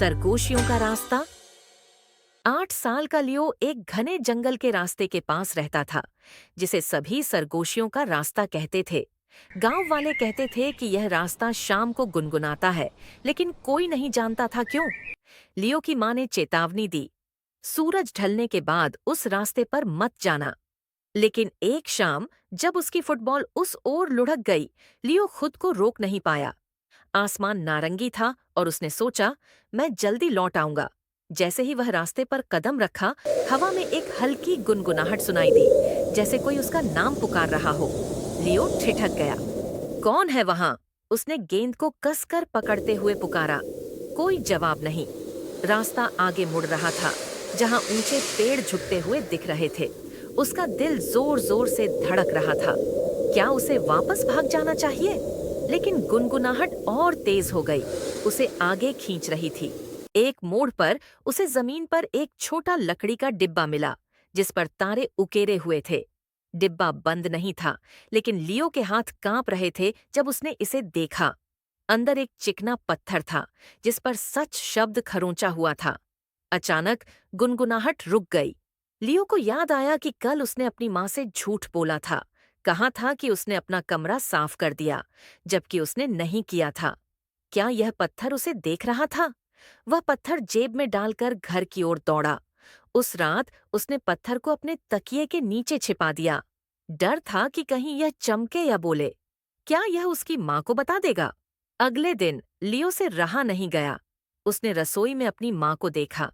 सरगोशियों का रास्ता। 8 साल का लियो एक घने जंगल के रास्ते के पास रहता था, जिसे सभी सरगोशियों का रास्ता कहते थे। गांव वाले कहते थे कि यह रास्ता शाम को गुनगुनाता है, लेकिन कोई नहीं जानता था क्यों। लियो की मां ने चेतावनी दी, सूरज ढलने के बाद उस रास्ते पर मत जाना। लेकिन एक शाम जब उसकी फुटबॉल उस ओर लुढ़क गई, लियो खुद को रोक नहीं पाया। आसमान नारंगी था और उसने सोचा, मैं जल्दी लौट आऊंगा। जैसे ही वह रास्ते पर कदम रखा, हवा में एक हल्की गुनगुनाहट सुनाई दी, जैसे कोई उसका नाम पुकार रहा हो। लियो ठिठक गया। कौन है वहां? उसने गेंद को कसकर पकड़ते हुए पुकारा। कोई जवाब नहीं। रास्ता आगे मुड़ रहा था, जहां ऊंचे पेड़ झुकते हुए दिख रहे थे। उसका दिल जोर जोर से धड़क रहा था। क्या उसे वापस भाग जाना चाहिए? लेकिन गुनगुनाहट और तेज हो गई, उसे आगे खींच रही थी। एक मोड़ पर उसे जमीन पर एक छोटा लकड़ी का डिब्बा मिला, जिस पर तारे उकेरे हुए थे। डिब्बा बंद नहीं था, लेकिन लियो के हाथ कांप रहे थे जब उसने इसे देखा। अंदर एक चिकना पत्थर था, जिस पर सच शब्द खरोंचा हुआ था। अचानक गुनगुनाहट रुक गई। लियो को याद आया कि कल उसने अपनी माँ से झूठ बोला था। कहा था कि उसने अपना कमरा साफ कर दिया, जबकि उसने नहीं किया था। क्या यह पत्थर उसे देख रहा था? वह पत्थर जेब में डालकर घर की ओर दौड़ा। उस रात उसने पत्थर को अपने तकिए के नीचे छिपा दिया। डर था कि कहीं यह चमके या बोले। क्या यह उसकी माँ को बता देगा? अगले दिन लियो से रहा नहीं गया। उसने रसोई में अपनी माँ को देखा।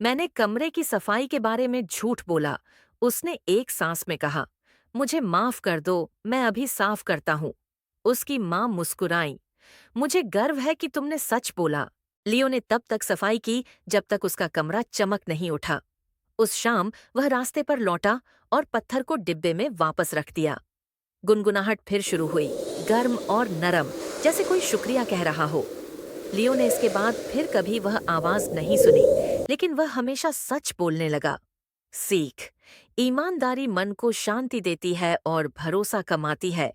मैंने कमरे की सफाई के बारे में झूठ बोला, उसने एक सांस में कहा। मुझे माफ कर दो, मैं अभी साफ करता हूँ। उसकी माँ मुस्कुराई। मुझे गर्व है कि तुमने सच बोला। लियो ने तब तक सफाई की जब तक उसका कमरा चमक नहीं उठा। उस शाम वह रास्ते पर लौटा और पत्थर को डिब्बे में वापस रख दिया। गुनगुनाहट फिर शुरू हुई, गर्म और नरम, जैसे कोई शुक्रिया कह रहा हो। लियो ने इसके बाद फिर कभी वह आवाज नहीं सुनी, लेकिन वह हमेशा सच बोलने लगा। सीख: ईमानदारी मन को शांति देती है और भरोसा कमाती है।